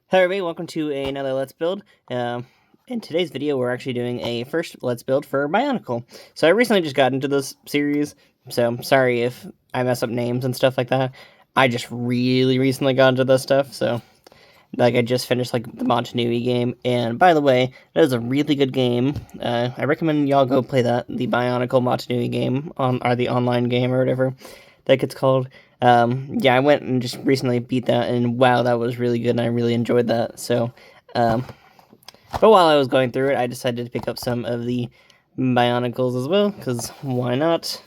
Hello everybody, welcome to another Let's Build. In today's video, we're actually doing a first Let's Build for Bionicle. So I recently just got into this series, so I'm sorry if I mess up names and stuff like that. I just really recently got into this stuff, so I just finished the Montanui game, and by the way, that is a really good game. I recommend y'all go play that, the Bionicle Montanui game, or the online game or whatever that gets called. Yeah, I went and just recently beat that, and wow, that was really good, and I really enjoyed that. So, but while I was going through it, I decided to pick up some of the Bionicles as well, because why not?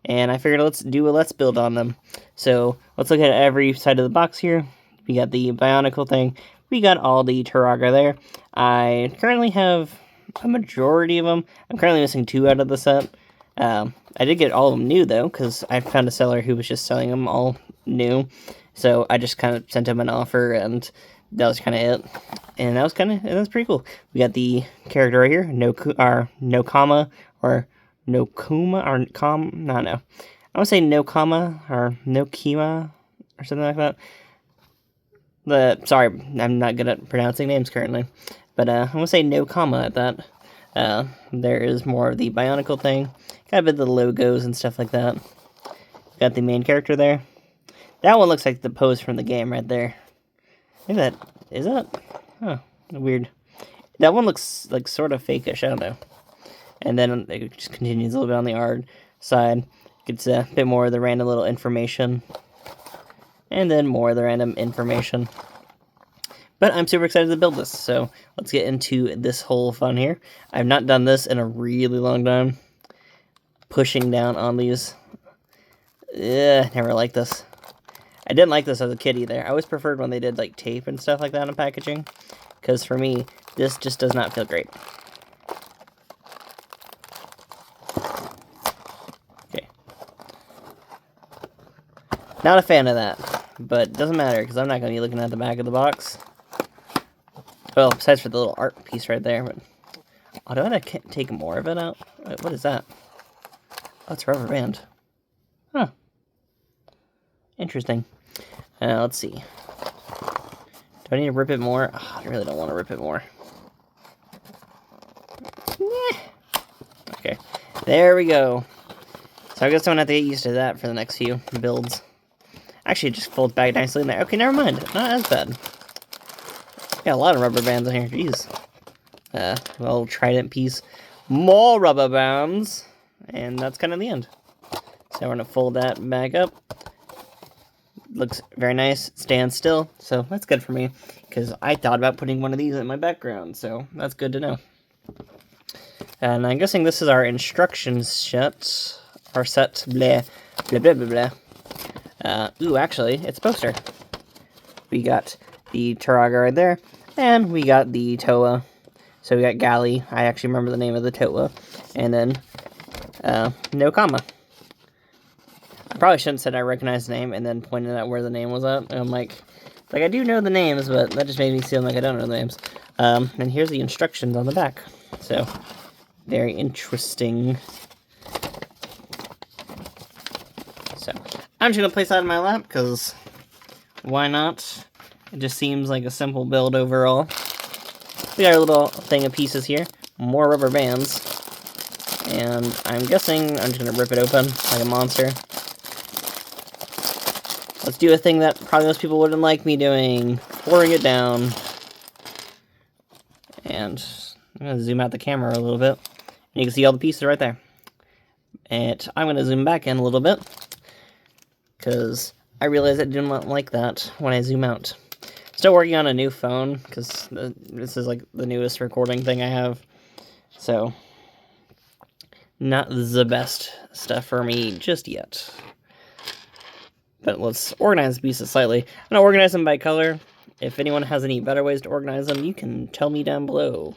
And I figured let's do a Let's Build on them. So, let's look at every side of the box here. We got the Bionicle thing. We got all the Taraga there. I currently have a majority of them. I'm currently missing 2 out of the set. I did get all of them new, though, because I found a seller who was just selling them all new. So I just kind of sent him an offer, and that was kind of it. And that was pretty cool. We got the character right here, Nokama, or Nokuma, or no. I would say Nokama, or Nokima, or something like that. Sorry, I'm not good at pronouncing names currently. But I'm going to say Nokama at that. There is more of the Bionicle thing. Got a bit of the logos and stuff like that. Got the main character there. That one looks like the pose from the game right there. Maybe that... Is that? Huh. Weird. That one looks like sort of fake-ish. I don't know. And then it just continues a little bit on the art side. Gets a bit more of the random little information. And then more of the random information. But I'm super excited to build this, so let's get into this whole fun here. I've not done this in a really long time. Pushing down on these. Never liked this. I didn't like this as a kid either. I always preferred when they did like tape and stuff like that on packaging. Because for me, this just does not feel great. Okay. Not a fan of that. But it doesn't matter, because I'm not going to be looking at the back of the box. Well, besides for the little art piece right there, but... Oh, do I have to take more of it out? Wait, what is that? Oh, it's a rubber band. Huh. Interesting. Let's see. Do I need to rip it more? Oh, I really don't want to rip it more. Okay. There we go. So I guess I'm going to have to get used to that for the next few builds. Actually, it just folds back nicely in there. Okay, never mind. Not as bad. Got a lot of rubber bands in here. Jeez. Little trident piece. More rubber bands. And that's kind of the end. So we're going to fold that back up. Looks very nice. Stands still. So that's good for me. Because I thought about putting one of these in my background. So that's good to know. And I'm guessing this is our instructions set. Our set. Blah. Blah, blah, blah, blah. Ooh, actually, it's a poster. We got the Taraga right there. And we got the Toa. So we got Gali. I actually remember the name of the Toa. And then Nokama. I probably shouldn't have said I recognized the name and then pointed out where the name was at. And I'm like, I do know the names, but that just made me seem like I don't know the names. And here's the instructions on the back. So, very interesting. So, I'm just going to place that in my lap, because why not? It just seems like a simple build overall. We got our little thing of pieces here. More rubber bands. And I'm guessing I'm just going to rip it open like a monster. Let's do a thing that probably most people wouldn't like me doing. Pouring it down. And I'm going to zoom out the camera a little bit. And you can see all the pieces right there. And I'm going to zoom back in a little bit. Because I realized I didn't like that when I zoom out. Still working on a new phone, because this is like the newest recording thing I have. So, not the best stuff for me just yet. But let's organize the pieces slightly. I'm going to organize them by color. If anyone has any better ways to organize them, you can tell me down below.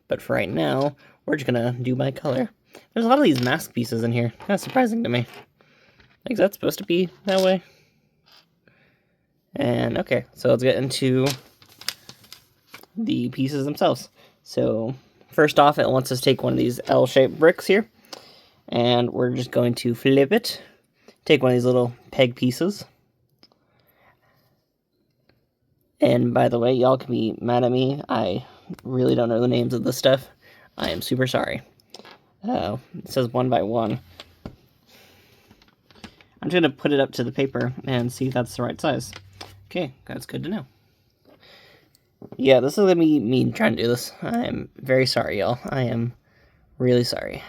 But for right now, we're just going to do by color. There's a lot of these mask pieces in here. Kind of surprising to me. Is that supposed to be that way? And okay, so let's get into the pieces themselves. So first off, it wants us to take one of these L-shaped bricks here. And we're just going to flip it. Take one of these little peg pieces. And by the way, y'all can be mad at me. I really don't know the names of this stuff. I am super sorry. It says 1 by 1. I'm just going to put it up to the paper and see if that's the right size. Okay, that's good to know. Yeah, this is going to be me trying to do this. I am very sorry, y'all. I am really sorry.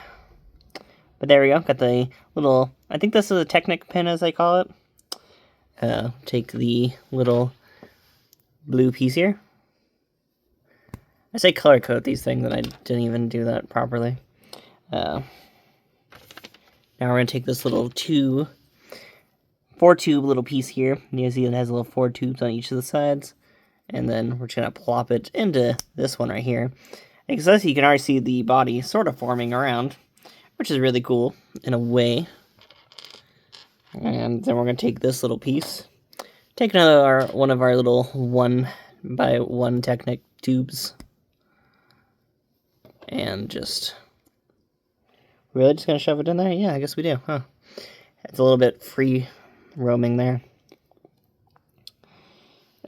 But there we go. Got the little, I think this is a Technic pin, as they call it. Take the little blue piece here. I say color code these things, and I didn't even do that properly. Now we're going to take this little 4-tube little piece here. You see it has little 4 tubes on each of the sides. And then we're just going to plop it into this one right here. And as you can already see the body sort of forming around, which is really cool in a way. And then we're going to take this little piece, take one of our little 1 by 1 Technic tubes, and just really just going to shove it in there? Yeah, I guess we do, huh? It's a little bit free roaming there.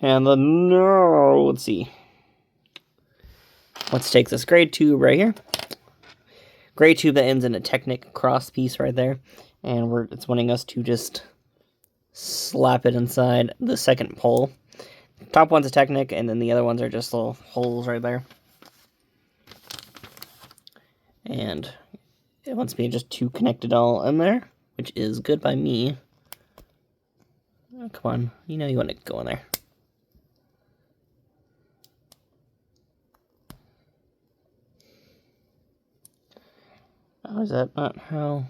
And then, let's see. Let's take this gray tube right here. Gray tube that ends in a Technic cross piece right there. And it's wanting us to just slap it inside the second pole. Top one's a Technic, and then the other ones are just little holes right there. And it wants me just to connect it all in there, which is good by me. Oh, come on, you know you want to go in there. Oh, is that not how?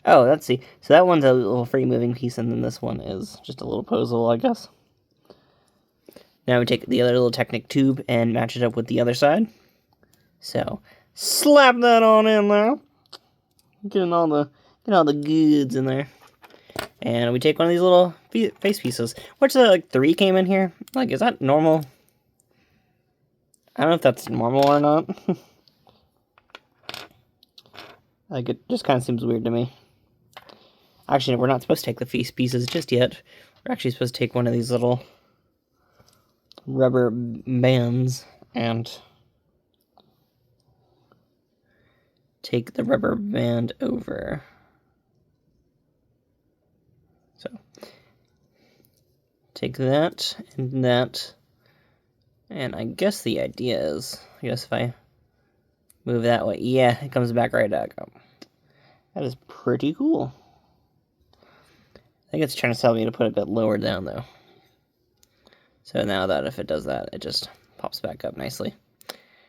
Oh, let's see. So that one's a little free moving piece, and then this one is just a little posable, I guess. Now we take the other little Technic tube and match it up with the other side. So slap that on in there. Getting all the goods in there. And we take one of these little face pieces. Which like 3 came in here. Like, is that normal? I don't know if that's normal or not. Like, it just kind of seems weird to me. Actually, we're not supposed to take the face pieces just yet. We're actually supposed to take one of these little rubber bands and take the rubber band over. So, take that and that. And I guess the idea is, if I move that way, yeah, it comes back right back up. That is pretty cool. I think it's trying to tell me to put it a bit lower down, though. So now that if it does that, it just pops back up nicely.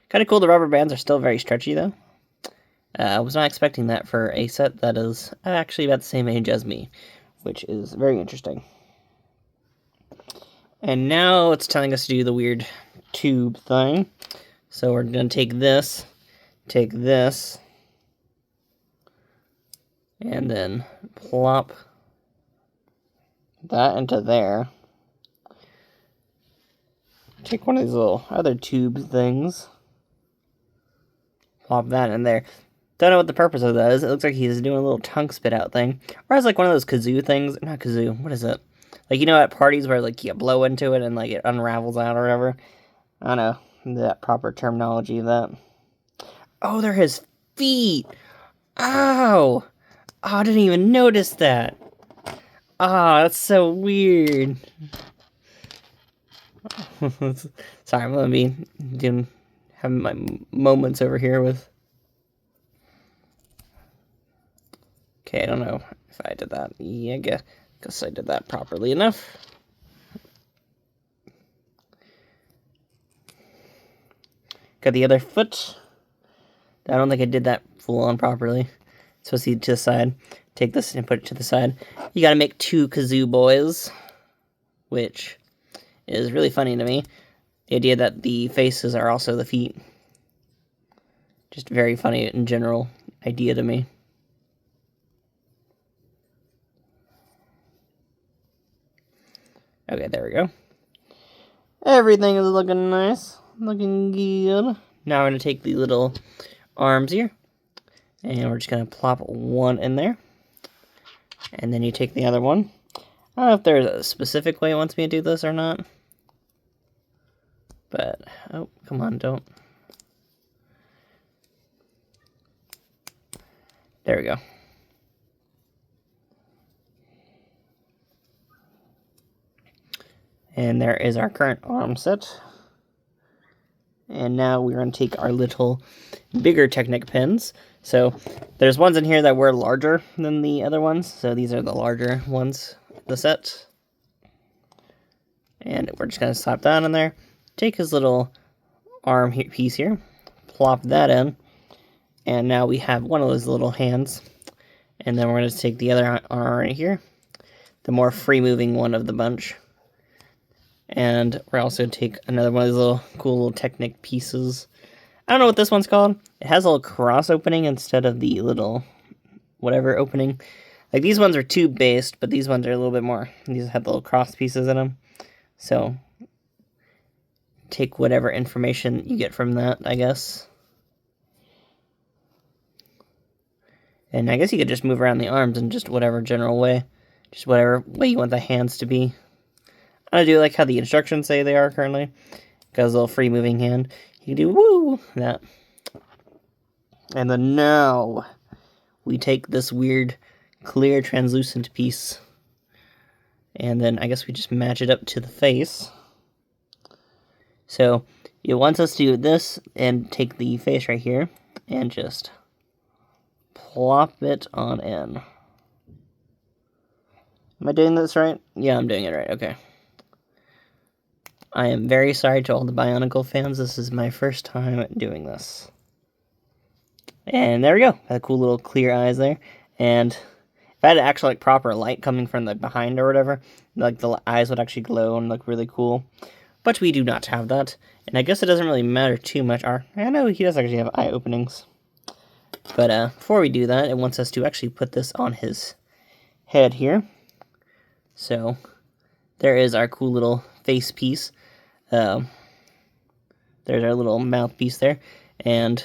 Kind of cool. The rubber bands are still very stretchy, though. I was not expecting that for a set that is actually about the same age as me, which is very interesting. And now it's telling us to do the weird tube thing. So we're going to take this, and then plop that into there. Take one of these little other tube things, plop that in there. Don't know what the purpose of that is. It looks like he's doing a little tongue spit out thing. Or it's like one of those kazoo things. Not kazoo, what is it? Like, you know, at parties where, like, you blow into it and, like, it unravels out or whatever. I don't know that proper terminology of that. Oh, they're his feet! Ow! Oh, I didn't even notice that. Ah, oh, that's so weird. Sorry, I'm gonna be having my moments over here with. Okay, I don't know if I did that. Yeah, I guess I did that properly enough. Got the other foot. I don't think I did that full on properly. It's supposed to be to the side. Take this and put it to the side. You gotta make 2 kazoo boys, which is really funny to me. The idea that the faces are also the feet. Just very funny in general idea to me. Okay, there we go. Everything is looking nice. Looking good. Now we're going to take the little arms here. And we're just going to plop one in there. And then you take the other one. I don't know if there's a specific way it wants me to do this or not. But, oh, come on, don't. There we go. And there is our current arm set. And now we're going to take our little bigger Technic pins. So there's ones in here that were larger than the other ones. So these are the larger ones, the set. And we're just going to slap that in there. Take his little arm piece here. Plop that in. And now we have one of those little hands. And then we're going to take the other arm right here. The more free-moving one of the bunch. And we're also going to take another one of these little cool little Technic pieces. I don't know what this one's called. It has a little cross opening instead of the little whatever opening. Like these ones are tube-based, but these ones are a little bit more. These have the little cross pieces in them. So take whatever information you get from that, I guess. And I guess you could just move around the arms in just whatever general way. Just whatever way you want the hands to be. I do like how the instructions say they are currently. Got a little free moving hand. You can do woo, that. And then now we take this weird clear translucent piece. And then I guess we just match it up to the face. So it wants us to do this and take the face right here and just plop it on in. Am I doing this right? Yeah, I'm doing it right. Okay. I am very sorry to all the Bionicle fans. This is my first time doing this. And there we go. Got cool little clear eyes there. And if I had actual like proper light coming from the behind or whatever, like the eyes would actually glow and look really cool. But we do not have that. And I guess it doesn't really matter too much. I know he does actually have eye openings. But before we do that, it wants us to actually put this on his head here. So there is our cool little face piece. There's our little mouthpiece there. And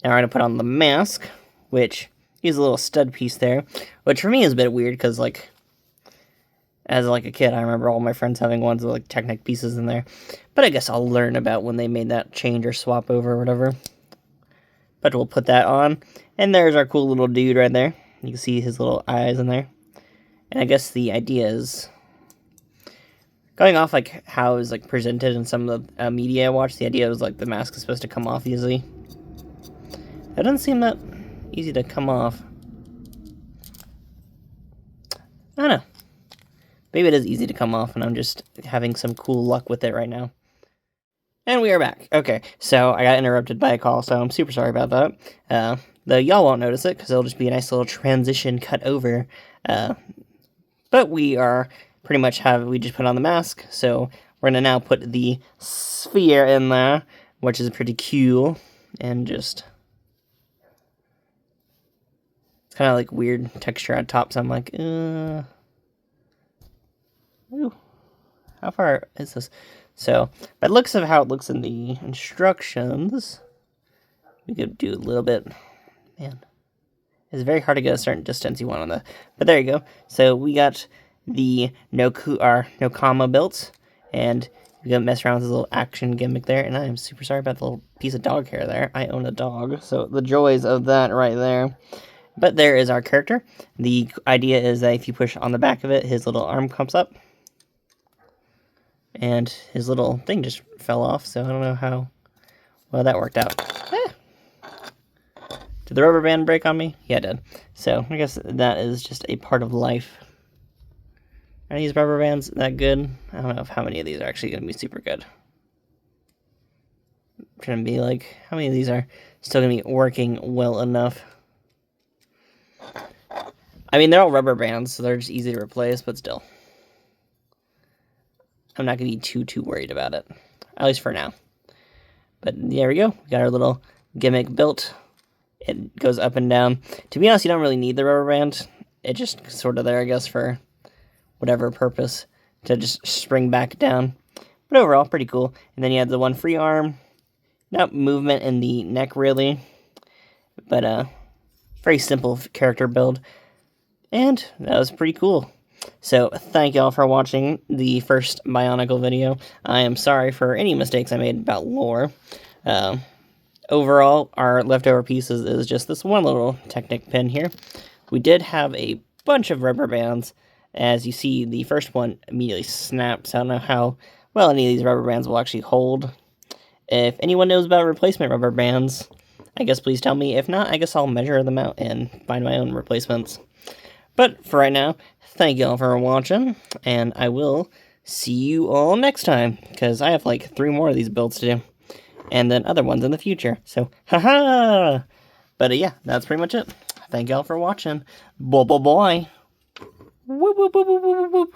now we're going to put on the mask, which is a little stud piece there. Which for me is a bit weird because, like, as like a kid, I remember all my friends having ones with like Technic pieces in there. But I guess I'll learn about when they made that change or swap over or whatever. But we'll put that on. And there's our cool little dude right there. You can see his little eyes in there. And I guess the idea is, going off like how it was like presented in some of the media I watched, the idea was like the mask is supposed to come off easily. That doesn't seem that easy to come off. I don't know. Maybe it is easy to come off and I'm just having some cool luck with it right now. And we are back. Okay, so I got interrupted by a call, so I'm super sorry about that. Though y'all won't notice it because it'll just be a nice little transition cut over. But we are pretty much we just put on the mask, so we're gonna now put the sphere in there, which is pretty cool, and just, it's kind of like weird texture on top, so I'm like, ooh, how far is this? So, by the looks of how it looks in the instructions, we could do a little bit, man, it's very hard to get a certain distance you want on that, but there you go. So we got the Nokama built, and we can mess around with this little action gimmick there, and I am super sorry about the little piece of dog hair there. I own a dog, so the joys of that right there. But there is our character. The idea is that if you push on the back of it, his little arm comes up, and his little thing just fell off, so I don't know how well that worked out. Did the rubber band break on me? Yeah, it did. So I guess that is just a part of life. Are these rubber bands that good? I don't know how many of these are actually going to be super good. I'm trying to be like, how many of these are still going to be working well enough? I mean, they're all rubber bands, so they're just easy to replace, but still. I'm not going to be too worried about it. At least for now. But there we go. We got our little gimmick built. It goes up and down. To be honest, you don't really need the rubber band. It's just sort of there, I guess, for whatever purpose, to just spring back down. But overall, pretty cool. And then you have the one free arm. Not movement in the neck, really. But very simple character build. And that was pretty cool. So thank y'all for watching the first Bionicle video. I am sorry for any mistakes I made about lore. Overall, our leftover pieces is just this one little Technic pin here. We did have a bunch of rubber bands. As you see, the first one immediately snaps. I don't know how well any of these rubber bands will actually hold. If anyone knows about replacement rubber bands, I guess please tell me. If not, I guess I'll measure them out and find my own replacements. But for right now, thank y'all for watching, and I will see you all next time, because I have like 3 more of these builds to do, and then other ones in the future, so haha! But yeah, that's pretty much it. Thank y'all for watching. Boy. Whoop, whoop, whoop, whoop, whoop, whoop.